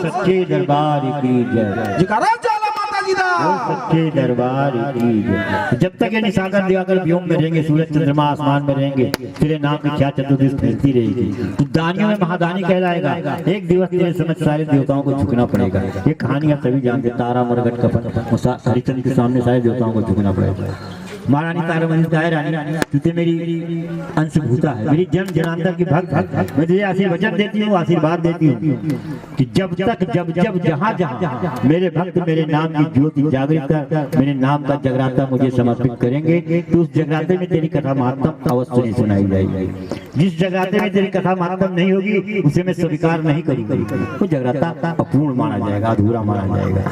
सच्चे दरबार की जय। जयकारा जाला माता जी दा, सच्चे दरबार की जय। जब तक ये निशाकर दिवाकर व्योम में रहेंगे, सूरज चंद्रमा आसमान में रहेंगे, तेरे नाम की ख्यात चतुर्दिश फैलती रहेगी, तो दानियों में महादानी कहलाएगा। एक दिवस तेरे समझ सारे देवताओं को झुकना पड़ेगा। ये कहानी आप सभी जानते, तारा मरघट कपन हरिचंद्र के सामने सारे देवताओं को झुकना पड़ेगा। महारानी तारामती कहे रानी तुझे मेरी अंशभूता है, मेरी जन्म जन्मांतर की भक्त, मैं तुझे आशीर्वचन देती हूँ, आशीर्वाद देती हूँ कि जब तक जब जब जहाँ जहाँ मेरे भक्त मेरे नाम की ज्योति जागृत कर मेरे नाम का जगराता मुझे समर्पित करेंगे तो उस जगराते में तेरी कथा महात्म अवश्य नहीं सुनाई जाएगी। जिस जगराते में तेरी कथा महात्म नहीं होगी उसे मैं स्वीकार नहीं करूंगी, वो जगराता अपूर्ण माना जाएगा, अधूरा माना जाएगा।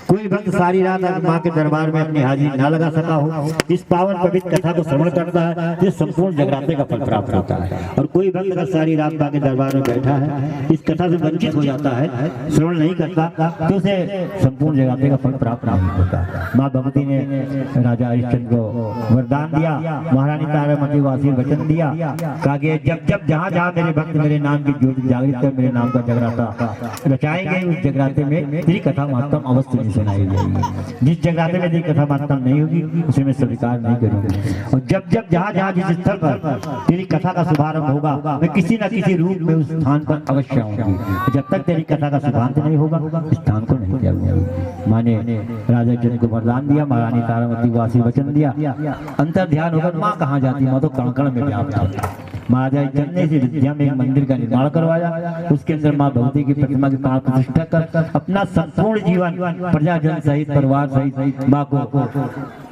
कोई भक्त सारी रात माँ के दरबार में अपनी हाजिरी न लगा सका हो, इस पावन पवित्र कथा को श्रवण करता है तो संपूर्ण जगराते का फल प्राप्त होता है। और कोई भक्त अगर सारी रात माँ के दरबार में बैठा है, इस कथा से वंचित हो जाता है, श्रवण नहीं करता तो उसे संपूर्ण जगराते का फल प्राप्त नहीं होता। माँ भगवती ने राजा हरिश्चंद्र को वरदान दिया, महारानी तारामती को आशीर्वचन दिया, कहा कि जब जब जहाँ जहाँ मेरे भक्त मेरे नाम की ज्योति जागृत कर मेरे नाम का जगराता रचाएंगे उस जगराते में तेरी कथा महत्तम अवश्य नहीं सुनाई जाएगी। जिस जगराते में तेरी कथा महत्तम नहीं होगी उसे मैं स्वीकार नहीं करूंगी। और जब जब जहाँ जहाँ जिस स्थल पर तेरी कथा का शुभारंभ होगा मैं किसी न किसी रूप में उस स्थान पर अवश्य आऊंगी। जब तक तेरी कथा का शुभारंभ नहीं होगा स्थान को नहीं त्यागूंगी। माने राजा जन को वरदान दिया, महारानी तारामती को आशीर्वचन दिया, अंतर ध्यान होकर माँ कहाँ जाती, माँ तो कण कण में व्याप्त है। महाराजा जन ने इस विद्या में एक मंदिर का निर्माण करवाया, उसके अंदर माँ भगवती की प्रतिमा की प्राण प्रतिष्ठा कर अपना संपूर्ण जीवन प्रजाजन सहित परिवार सहित माँ को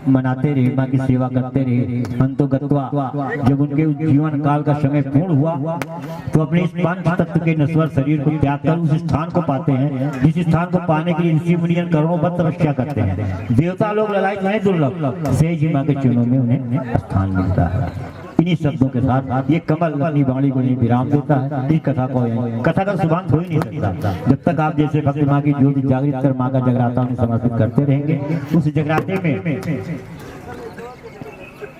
मनाते रहे, माँ की सेवा करते रहे। अंतोगत्वा जब उनके उस जीवन काल का समय पूर्ण हुआ तो अपने इस पंच तत्व के नश्वर शरीर को त्याग कर उस स्थान को पाते हैं जिस स्थान को पाने के लिए ऋषि मुनियन करोड़ों बद्ध तपस्या करते हैं। देवता लोग ललायत नहीं दुर्लभ, से जी माँ के चरणों में उन्हें स्थान मिलता है। इन्हीं शब्दों के साथ ये कमल अपनी वाणी को नहीं विराम देता है। इस कथा को कथा का शुभारंभ हो ही नहीं सकता जब तक आप जैसे भक्त माँ की ज्योति जागृत कर माँ का जगराता उन्हें समर्पित करते रहेंगे। उस जगराते में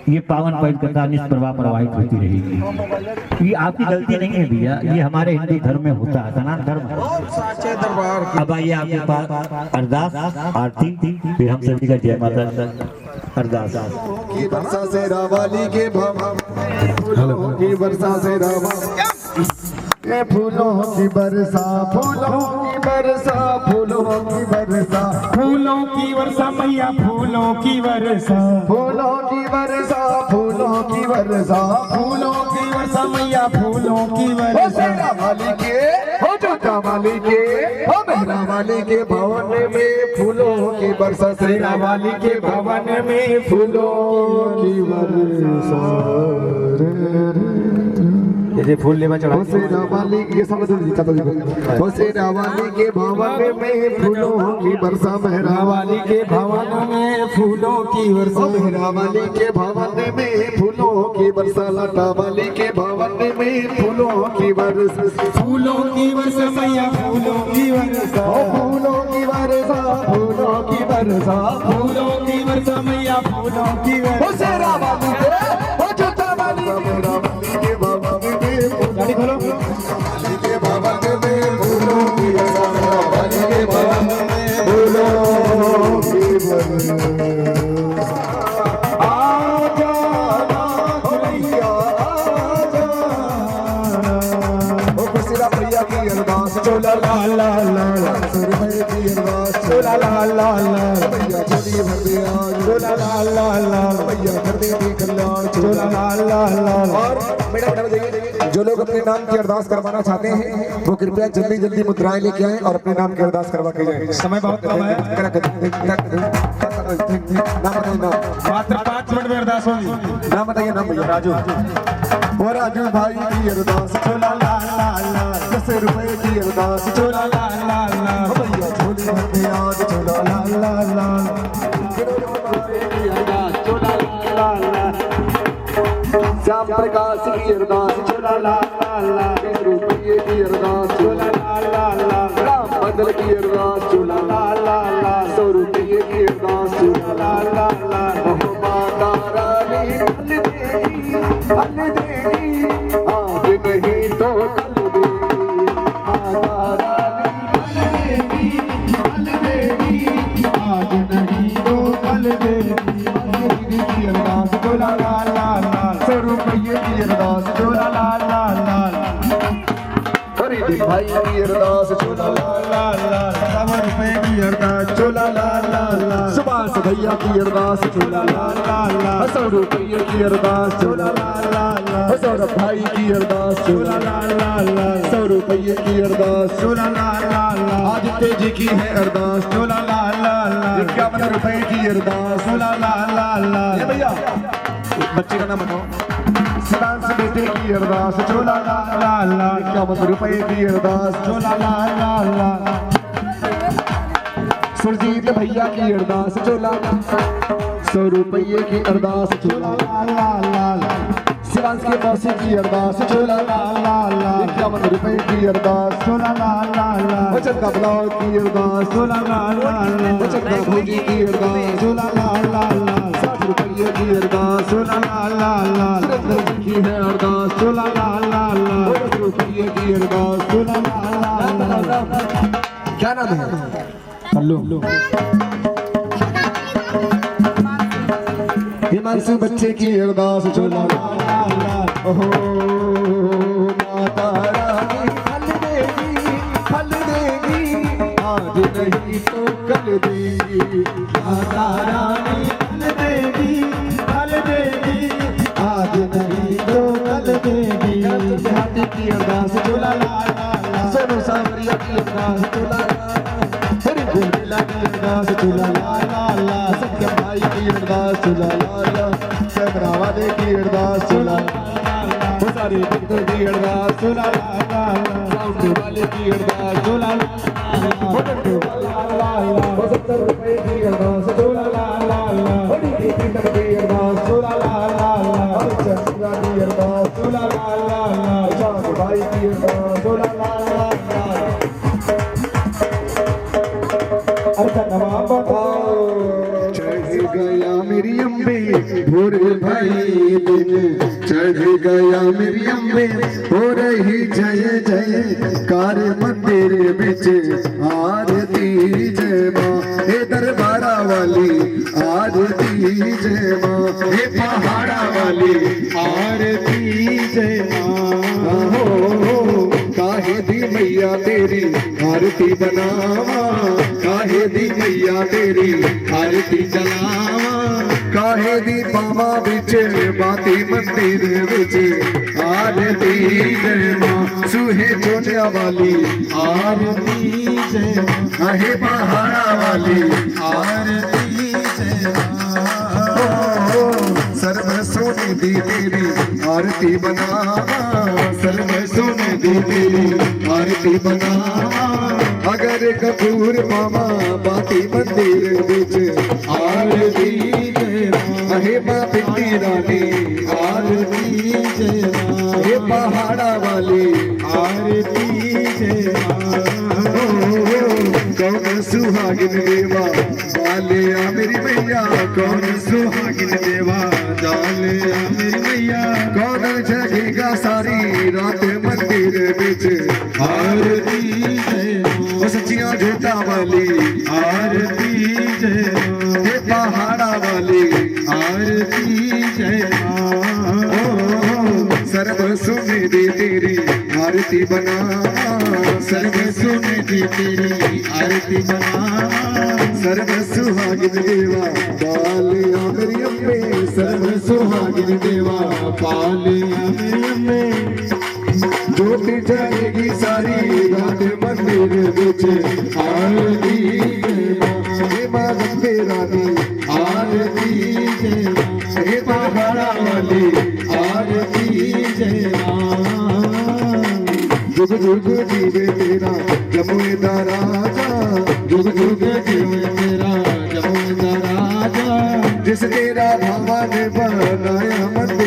ये पावन पवित्र कथा निष्प्रवाह प्रवाहित होती रहेगी। ये आपकी गलती नहीं है भैया, ये हमारे हिंदू धर्म में होता है, सनातन धर्म। साचे दरबार की अब आइए आपके पास अरदास आरती, फिर हम सभी का जय माता दी। अरदास की वर्षा से रावाली के भवन, फूलों की वर्षा से रावा, ये फूलों की वर्षा, फूलों की वर्षा, फूलों की वर्षा, फूलों की वर्षा मैया फूलों की वर्षा, फूलों की वर्षा, फूलों की वर्षा, फूलों की वर्षा मैया फूलों की हो वर्षा। रावाली के, हो जोता वाली के, हो मेहरा वाली के भवन में फूलों की वर्षा से रावाली के भवन में फूलों की वर्षा ये फूल लेवा चढ़ा से रावाली के समझ हो से रावाली के भवन में फूलों की वर्षा, रावाली के भवन में फूलों की वर्षा, रावाली के भवन में फूलों की वर्षा, लता वाली के भवन में फूलों की वर्षा, फूलों की वर्षा मैया फूलों की वर्षा, फूलों की वर्षा, फूलों की वर्षा, फूलों की वर्षा मैया फूलों की हो वर्षा। से रावाली के, हो जोता वाली के भवन में गाड़ी खोलो। रावाली के भवन में फूलों की वर्षा, रावाली के भवन में फूलों की वर्षा। आजा नाथ भैया आजा, ओ खुशीरा भैया की अरदास, चोला ला ला ला, सुर भैया की अरदास, चोला ला ला ला, भैया चली भर दे आज, चोला ला ला ला, भैया कर दे दी कल्याण, चोला ला ला ला। और मैडम देखिए, जो लोग अपने नाम की अरदास करवाना चाहते हैं वो कृपया जल्दी जल्दी मुद्राएं लेके आएं और अपने नाम की अरदास करवा के जाएं। समय बहुत कम है, नाम बताइए, नाम मात्र 5 मिनट में अरदास होगी। नाम बताइए, नाम भैया। राजू, वो राजू भाई की अरदास, चोला ला ला ला, 10 रुपए की अरदास, चोला ला ला ला, भैया झोली भर के आज, चोला ला ला ला श्याम प्रकाश की अरदास, चोला ला ला ला, 10 रुपये की अरदास, चोला ला ला ला, राम बदल की अरदास, चोला ला ला ला, 100 रुपये की अरदास, चोला ला ला ला, माता रानी फल देगी, फल देगी, आज नहीं तो कल देगी, माता रानी फल देगी, आज नहीं तो कल देगी। की अरदास, चोला ला ला ला, 100 रुपये की अरदास, चोला ला ला ला, और बड़ी दी भाई की अरदास चोला ला ला ला 100 रुपए की अरदास चोला ला ला ला सुभाष भैया की अरदास चोला ला ला ला 100 रुपये की अरदास चोला ला ला ला सौरभ भाई की अरदास चोला ला ला ला 100 रुपये की अरदास चोला ला ला ला आदित्य जी की है अरदास चोला ला ला ला 51 रुपए की अरदास चोला ला ला ला ये भैया बच्चे का नाम बताओ सिद्धांत बेटे की अरदास चोला ला ला ला 51 रुपए की अरदास चोला ला ला ला सुरजीत भैया की अरदास चोला 100 रुपये की अरदास चोला ला ला ला ला शिवांश के मौसी की अरदास चोला ला ला ला 51 रुपए की अरदास चोला ला ला ला वचन का ब्लाउज की अरदास चोला ला ला ला वचन का भोजी की अरदास चोला ला ला ला 60 रुपये की अरदास चोला ला ला ला सुरेंद्र जी की है अरदास चोला ला ला ला 10 रुपये की अरदास चोला ला ला ला क्या नाम है पल्लू हिमांशु बच्चे की अरदास चोला ओहो माता रानी फल देगी आज नहीं तो कल देगी माता रानी फल देगी आज नहीं तो कल देगी हाथी की अरदास चोला ला ला ला सोनू सावरिया की अरदास चोला हरी गोलीला की अरदास चोला ला ला सत्यम भाई की अरदास चोला कैमरा वाले की अरदास चोला सारे भक्तों की अरदास चोला ला ला साउंड वाले की अरदास चोला ला 70 रुपए की अरदास चोला ला ला ला बड़ी की प्रीतम की अरदास चोला ला ला ला चंद्रा की अरदास चोला ला ला ला चांद भाई की अरदास चोला ला ला ला अर्चन बाबा चढ़ गया मेरी अम्बे भोरे भाई दिन चढ़ गया मेरी अम्बे हो रही जय जय कार मंदिर बिच आरती जय माँ हे दरबारा वाली आरती जय माँ हे पहाड़ा वाली आरती जय माँ हो काहे दी मैया तेरी आरती बनावा काहे दी मैया तेरी आरती जलावा काहे दी बाबा बिच बाती मंदिर बिच आरती जय माँ सुहे चोलिया वाली आरती जय माँ काहे पहाड़ा वाली आरती जय माँ सर्व सोने दी तेरी आरती बनावा सर्व सोने दी तेरी आरती बनावा अगर कपूर मामा बाती मंदिर बिच आरती जय माँ हे माँ पिंडी रानी आरती जय माँ हे पहाड़ा वाली आरती जय माँ कौन सुहागिन देवा बालिया मेरी मैया कौन सुहागिन देवा डालिया मेरी मैया कौन जगेगा सारी रात मंदिर बिच आरती जय माँ वो सच्चियां झूठा वाली आरती जय माँ हे पहाड़ा वाली आरती जय माँ सर्व सुने दे तेरी आरती बना सर्व सुने दे तेरी आरती बना सर्व सुहागिन देवा बालिया मेरी अम्बे सर्व सुहागिन देवा पालिया मेरी अम्बे ज्योति जलेगी सारी रात मंदिर बिच आरती जय माँ हे माँ गंगे रानी आरती जय माँ हे पहाड़ा वाली आरती जय माँ जुग जुग जीवे तेरा जमुना राजा जुग जुग जीवे मेरा जमुना राजा जिस तेरा भवन बनाया मंदिर